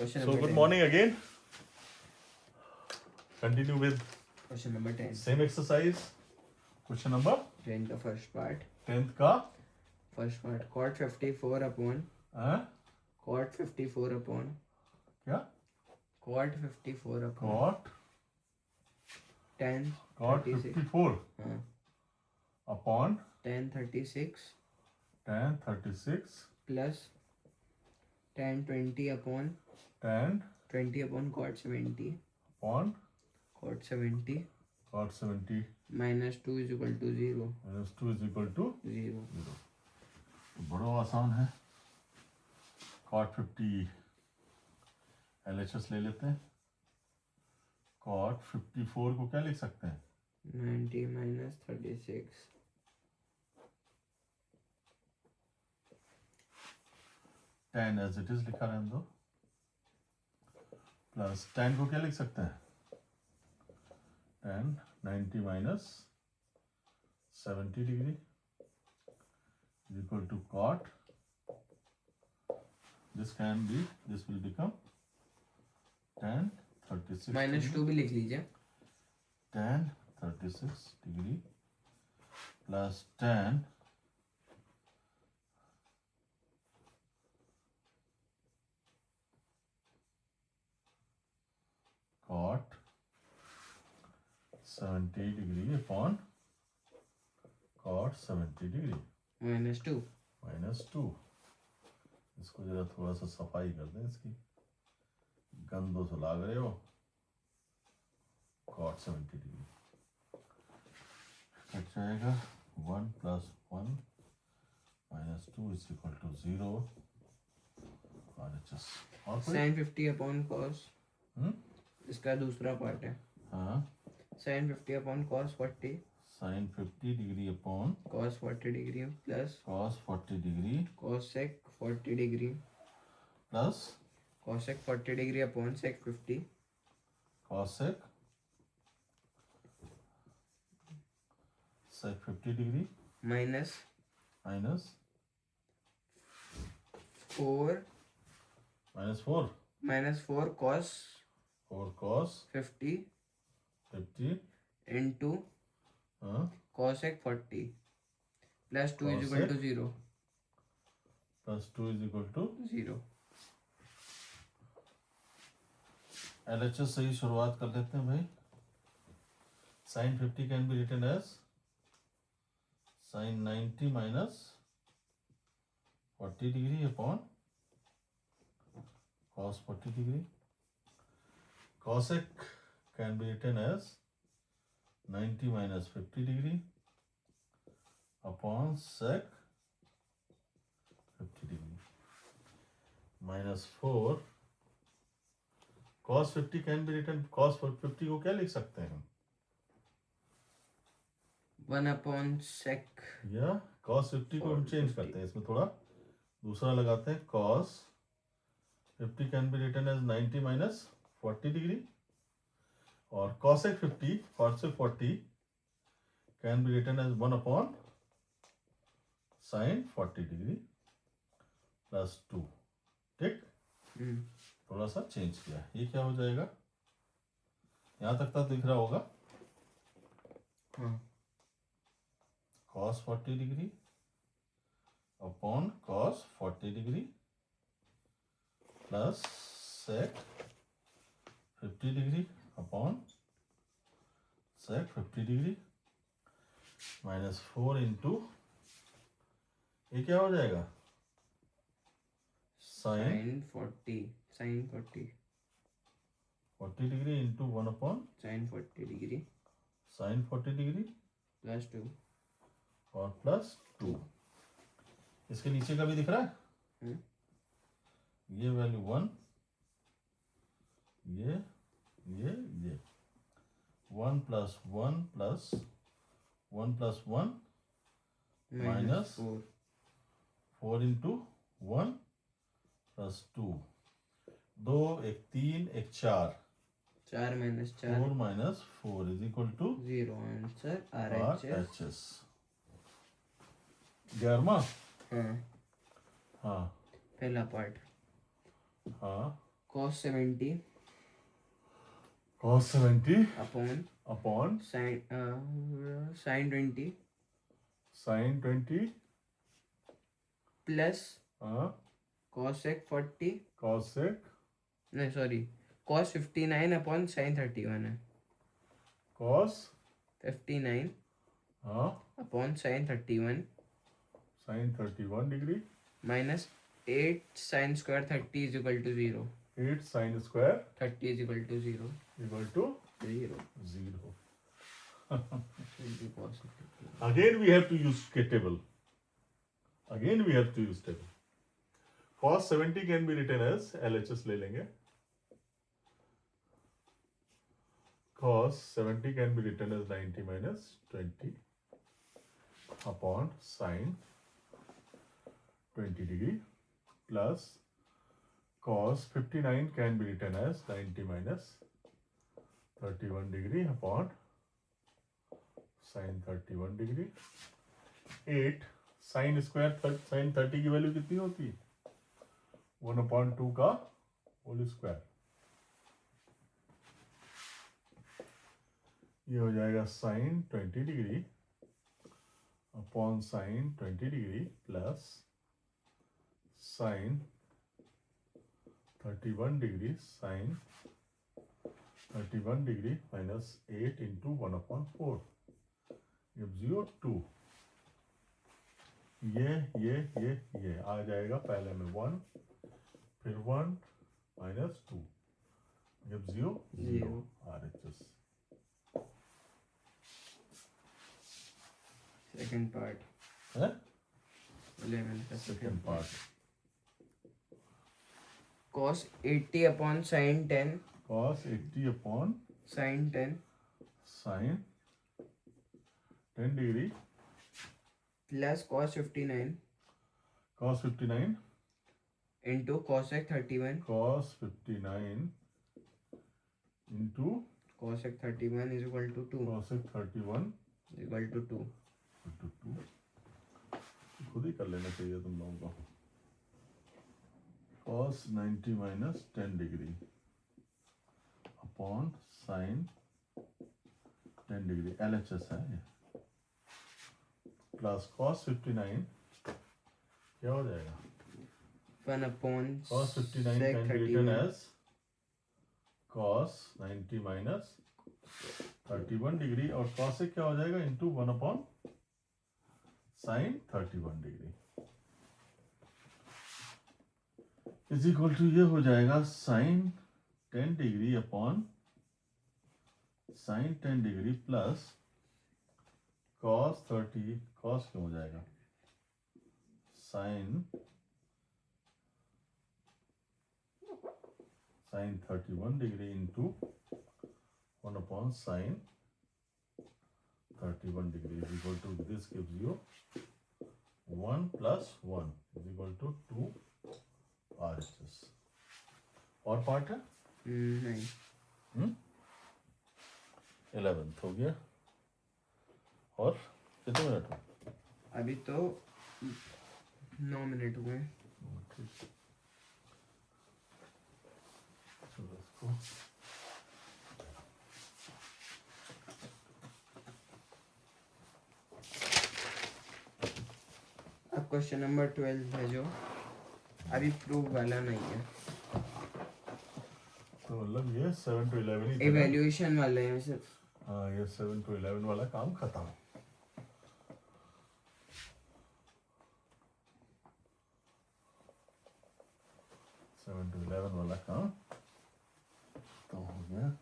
Question So number good 10. morning again. Continue with Question number 10. same exercise. Question number 10 का first part. 10th का First part. Cot 54 upon. हाँ? Cot 54 upon. क्या? Cot 54 upon. Cot 10 cot 36. 54 हाँ. upon 10 36 tan 36 plus tan 20 upon tan 20 upon cot 70. upon Cot 70 cot 70 minus 2 is equal to 0. minus 2 is equal to 0. 0. तो बड़ा आसान है. cot 50 LHS ले लेते हैं. cot 54 को क्या लिख सकते हैं? 90 minus 36. tan as it is लिखा रहने दो. प्लस tan को क्या लिख सकते हैं? tan 90 minus 70 degree is equal to cot. This will become tan 36 minus degree. 2 भी लिख लीजिए. tan 36 degree plus tan cot 70 degree upon cot 70 degree minus 2. minus 2. इसको जरा थोड़ा सा सफाई कर दें इसकी, गंदों से लाग रहे हो. cot 70 degree कट जाएगा. 1 plus 1 minus 2 is equal to 0. RHS और कोई? sin 50 upon cos. इसका दूसरा पार्ट है. हाँ. sin 50 upon cos 40. sin 50 degree upon cos 40 degree plus cos 40 degree cosec 40 degree plus cosec 40 degree upon sec 50 cosec sec 50 degree minus minus 4 cos 4 cos 50 50 into cosec 40 plus 2 is equal to 0. plus 2 is equal to 0. LHS से ही शुरुआत कर लेते हैं भाई. sin 50 can be written as sin 90 minus 40 degree upon cos 40 degree. Cosec can be written as 90 minus 50 degree upon sec 50 degree minus 4. cos 50 can be written, cos 50 को क्या लिख सकते हैं? 1 upon sec या cos 50 को हम चेंज करते हैं, इसमें थोड़ा दूसरा लगाते हैं. cos 50 can be written as 90 minus 40 degree और cosec 50 cosec 40 can be written as 1 upon sin 40 degree plus 2. ठीक. थोड़ा सा चेंज किया. ये क्या हो जाएगा? यहाँ तक तो दिख रहा होगा. हाँ. cos 40 degree upon cos 40 degree plus sec 50 degree upon sec 50 degree minus 4 into ये क्या हो जाएगा? sin 40 40 degree into 1 upon sin 40 degree sin 40 degree plus 2 और प्लस 2. इसके नीचे का भी दिख रहा है. ये वैल्यू 1, ये 1 plus 1 plus 1 plus 1 minus 4 into 1 plus 2. 2 एक 3 एक 4. 4 minus 4 4 minus 4 is equal to 0. Answer RHS. RHS. 11वां. हाँ. हाँ. पहला पार्ट हाँ. cos 70 cos 70 upon sin 20 sin 20 plus हाँ cosec 40 cosec नहीं सॉरी cos 59 upon sin 31 है cos 59 हाँ upon sin 31 sin 31 degree minus 8 sin square 30 is equal to 0. 8 sin square 30 is equal to 0. equal to 0. 0. Will be positive. Again we have to use table. Again we have to use table. Cos 70 can be written as LHS ले लेंगे. Cos 70 can be written as 90 minus 20 upon sin 20 degree plus cos 59 can be written as 90 minus 31 degree upon sin 31 degree. 8 sin square sin 30 की value कितनी होती है 1/2 का whole square. ये हो जाएगा sin 20 degree upon sin 20 degree plus sin 31 degree sin 31 degree minus 8 into 1/4 gives you 2. ये आ जाएगा पहले में 1 फिर 1 minus 2 gives you 0 RHS. Second part. है 11 का second part. cos 80 upon sin 10 cos 80 upon sin 10 sin 10 degree plus cos 59 cos 59 into cosec 31. cos 59 into Cosec 31 is equal to 2. cosec 31 Is equal to 2. into 2. खुद ही कर लेना चाहिए तुम लोगों को. cos 90 minus 10 degree upon sin 10 degree LHS है ये plus cos 59 क्या हो जाएगा 1 upon cos 59 sec can be written 31 as cos 90 minus 31 degree और cosec क्या हो जाएगा into 1 upon sin 31 degree is equal to ये हो जाएगा sin 10 degree upon sin 10 degree plus cos 30 cos क्यों हो जाएगा sin 31 degree into 1 upon sin 31 degree is equal to this gives you 1 plus 1 is equal to 2 RHS. और part है नहीं 11th हो गया. और कितने मिनट हो अभी तो 9 मिनट हुए. ठीक. चलो इसको अब क्वेश्चन नंबर 12 है जो अभी प्रूव वाला नहीं है. तो मतलब ये 7 to 11 ही था. इवैल्यूएशन वाले हैं सिर्फ. हाँ ये 7 to 11 वाला काम खत्म. सेवन टू 11 वाला काम तो हो गया.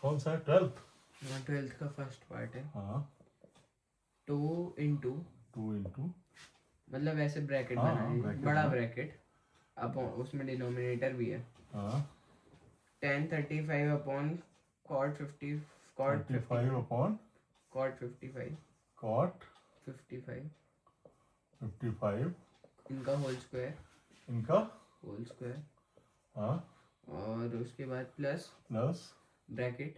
कौन सा है? 12th? 12th का फर्स्ट पार्ट है। हाँ 2 इंटू 2 इंटू मतलब ऐसे ब्रैकेट हाँ, बनाए, bracket बड़ा बना। ब्रैकेट, अब उसमें डिनोमिनेटर भी है। हाँ tan 35 upon cot 50 cot 35 upon cot 55 cot 55 55 इनका होल स्क्वायर इनका हाँ, और उसके बाद plus plus bracket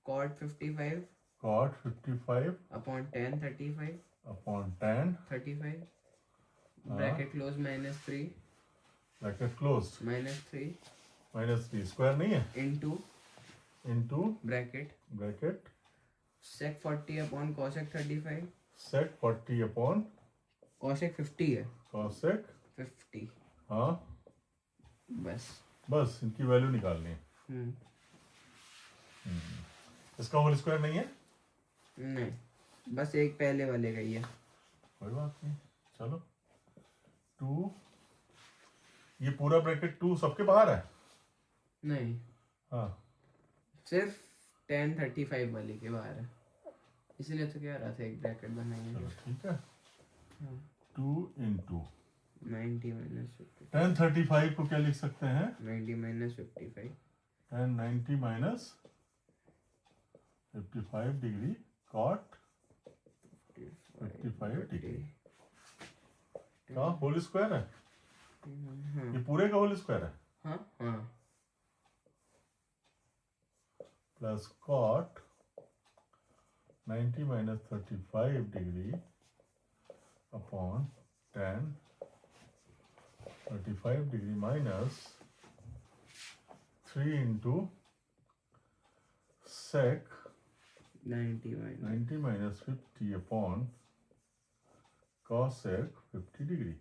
cot cot 55 55 upon tan 35 upon tan 35 हाँ। Bracket close -3 bracket close -3 -3 square नहीं है into into bracket bracket sec 40 upon cosec 35 sec 40 upon cosec 50 है, कॉसेक 50 हाँ बस। बस इनकी वैल्यू निकालनी है। हम्म इसका होल स्क्वायर नहीं है, नहीं, बस एक पहले वाले का ही है। कोई बात नहीं। चलो 2 ये पूरा ब्रैकेट 2 सबके बाहर है। नहीं, हाँ सिर्फ tan 35 वाले के बाहर है, इसलिए तो कह रहा था एक ब्रैकेट बनाएंगे। चलो ठीक है। हाँ। 2 इंटू 90 माइनस 50 tan 35 को क्या लिख सकते हैं? 90 minus 55 tan 90 minus 55 degree cot 55 degree का होल स्क्वायर है। हाँ ये पूरे का होल स्क्वायर है हाँ हाँ plus cot 90 minus 35 degree upon tan 35 degree minus 3 into sec 90 minus 90 minus 50 upon cosec 50 degree.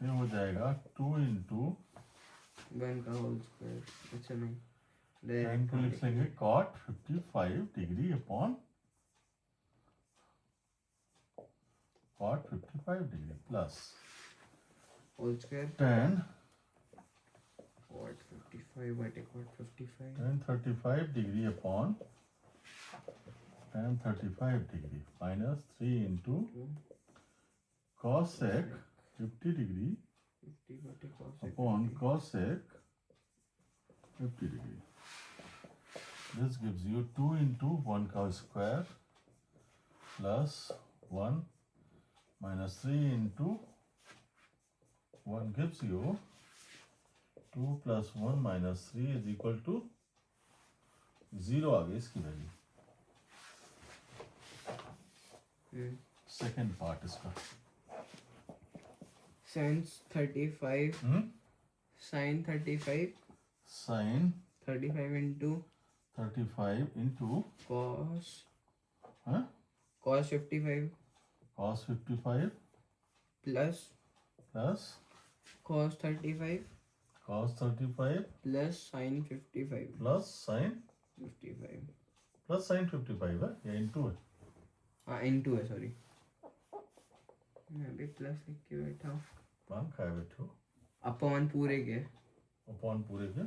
ये हो जाएगा 2 इंटू 1 का होल स्क्वायर। अच्छा नहीं, tan को लिख लेंगे cot 55 degree upon cot 55 degree plus whole square tan cot 55 बटे cot 55 tan 35 degree upon tan 35 degree minus 3 into cosec 50 degree 50 बटे cosec upon 50 cosec 50 degree. This gives you 2 into 1 का square plus 1 minus 3 into 1 gives you 2 plus 1 minus 3 is equal to 0 आ गई इसकी value. Second part इसका sin 35 sin 35 sign 35 into 35 into cos हाँ cos 55 cos 55 plus plus cos 35 cos 35 plus sin 55 plus sin 55 plus sin 55 है या into है? हाँ into है, sorry मैं भी प्लस लिख के बैठा हूँ। मान खाए बैठो अपॉन पूरे के अपॉन पूरे के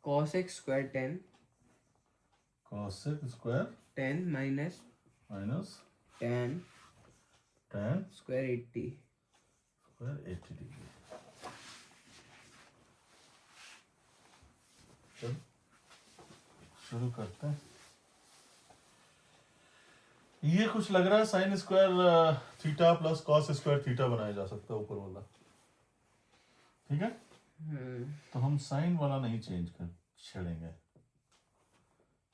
cosec square 10 cosec square 10 minus minus tan tan square 80 square 80 degree. चल शुरू करते हैं। ये कुछ लग रहा है sine square theta plus cos square theta बनाया जा सकता है ऊपर वाला, ठीक है। तो हम साइन वाला नहीं चेंज कर छेड़ेंगे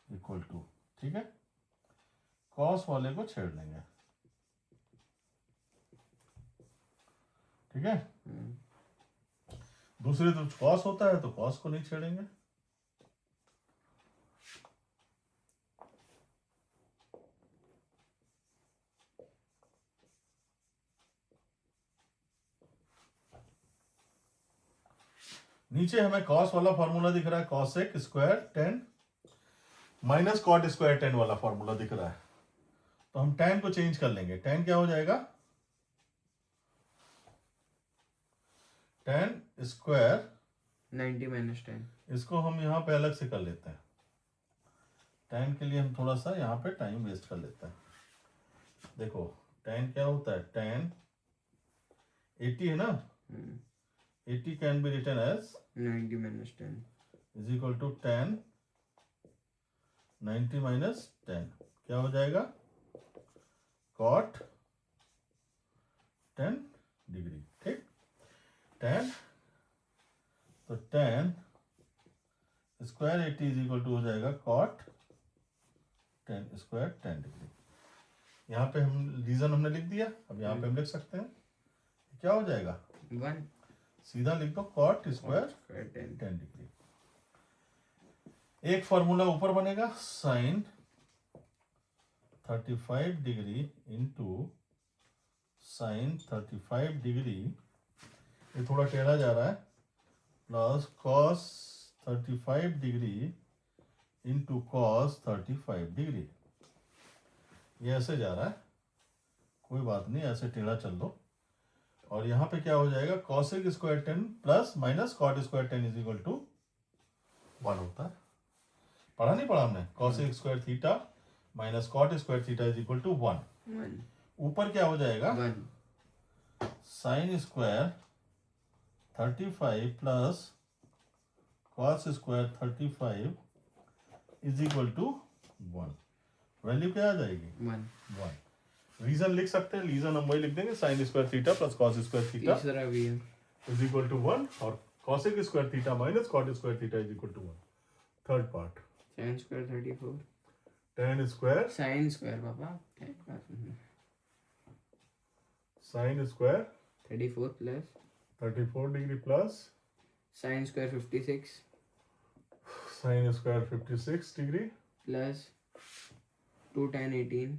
इक्वल टू, ठीक है, कॉस वाले को छेड़ लेंगे, ठीक है। दूसरे तो कॉस होता है तो कॉस को नहीं छेड़ेंगे। नीचे हमें कॉस वाला फॉर्मूला दिख रहा है, cosec square 10 minus cot square 10 वाला फॉर्मूला दिख रहा है। तो हम 10 को चेंज कर लेंगे। 10 क्या हो जाएगा? 10 स्क्वायर 90 माइनस 10। इसको हम यहाँ पे अलग से कर लेते हैं। tan के लिए हम थोड़ा सा यहाँ पे टाइम वेस्ट कर लेते हैं। देखो tan क्या होता है, tan 80 है ना, 80 can be written as 90 minus 10 is equal to tan 90 minus 10 क्या हो जाएगा, cot 10 डिग्री। ठीक, tan तो tan square 80 is equal to हो जाएगा cot 10 स्क्वायर 10 डिग्री। यहाँ पे हम रीजन हमने लिख दिया, अब यहाँ पे हम लिख सकते हैं क्या हो जाएगा, 1 सीधा लिख दो cot स्क्वायर 10 डिग्री। एक फॉर्मूला ऊपर बनेगा sin 35 degree into sin 35 degree, ये थोड़ा टेढ़ा जा रहा है, plus cos 35 degree into cos 35 degree. ये ऐसे जा रहा है, कोई बात नहीं, ऐसे टेढ़ा चल दो। और यहाँ पे क्या हो जाएगा, cosec square 10 plus minus cot square 10 is equal to 1 होता है। पढ़ा नहीं पढ़ा हमने, cosec square theta minus cot square theta is equal to 1। ऊपर क्या हो जाएगा, 1 sin square 35 plus cos square 35 is equal to 1। Value क्या आ जाएगी, 1। रीजन लिख सकते हैं, रीजन हम वही लिख देंगे, sin square theta plus cos square theta तीसरा भी है इज इक्वल टू 1 और cosec square theta minus cot square theta is equal to 1। Third part sin square 34 tan square sin square पापा sin square 34 plus 34 degree plus sin square 56 sin square 56 degree plus 2 tan 18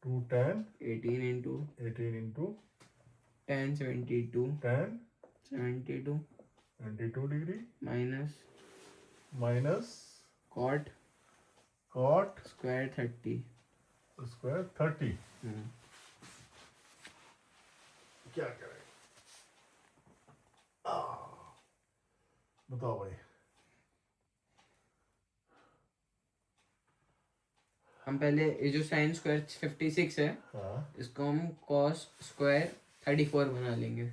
2 tan 18 into 18 into tan 72 tan 72 92 degree minus minus cot cot square 30 square 30। क्या करें, बताओ भाई। हम पहले ये जो sin square 56 है हाँ, इसको हम cos स्क्वायर 34 बना लेंगे।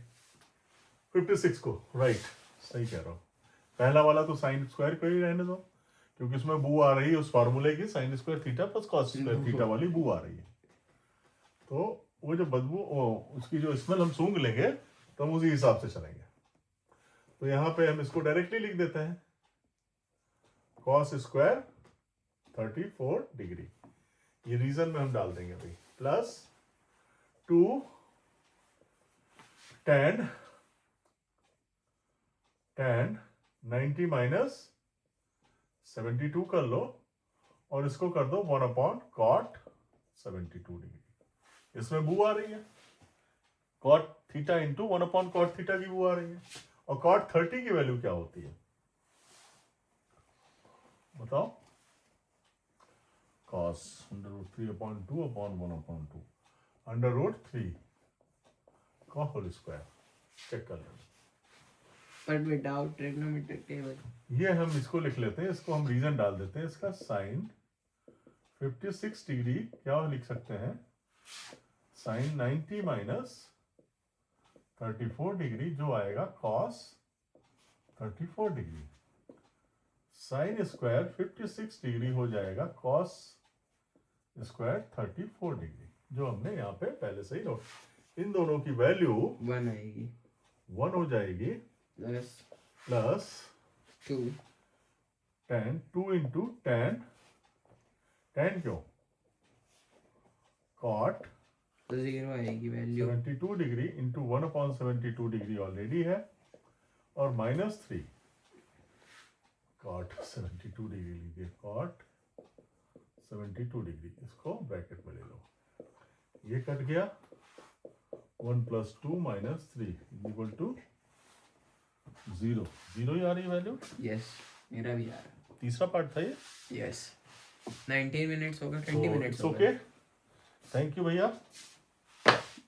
56 को राइट, सही कह रहा हूँ। पहला वाला तो साइन स्क्वायर को ही रहने दो, क्योंकि उसमें बू आ रही है उस फार्मूले की, sine square theta plus cos square theta वाली बू आ रही है। तो वो जो बदबू उसकी जो स्मेल हम सूंघ लेंगे तो हम उसी हिसाब से चलेंगे। तो यहाँ पे हम इसको डायरेक्टली लिख देते हैं, कॉस स्क्वायर 34 डिग्री, ये रीजन में हम डाल देंगे अभी, प्लस 2 tan 90 माइनस 72 कर लो और इसको कर दो 1 अपॉन cot 72 डिग्री। इसमें बू आ रही है, cot theta into 1 upon cot theta की बू आ रही है। और cot 30 की वैल्यू क्या होती है बताओ, cos √3 अपॉन 2 अपॉन 1 अपॉन 2 √3 का होल स्क्वायर। चेक कर लेंगे, बट विदाउट ट्रिग्नोमेट्रिक टेबल। ये हम इसको लिख लेते हैं, इसको हम रीजन डाल देते हैं, इसका साइन 56 डिग्री क्या लिख सकते हैं, साइन 90 माइनस 34 डिग्री जो आएगा cos 34 degree, sine square 56 degree हो जाएगा cos स्क्वायर 34 डिग्री, जो हमने यहाँ पे पहले से ही नोट। इन दोनों की वैल्यू 1 आएगी, 1 हो जाएगी, प्लस 2 tan 2 इंटू tan क्यों, cot 0 आएगी value, 72 degree into 1 upon 72 degree already है, और माइनस 3 cot 72 डिग्री लीजिए, cot 72 डिग्री, इसको ब्रैकेट में ले लो, ये कट गया, 1 प्लस 2 माइनस 3 इक्वल टू 0 ही आ रही है वैल्यू। यस मेरा भी आ रहा तीसरा पार्ट था ये। यस 19 मिनट्स होगा, 20 मिनट्स ओके, थैंक यू भैया।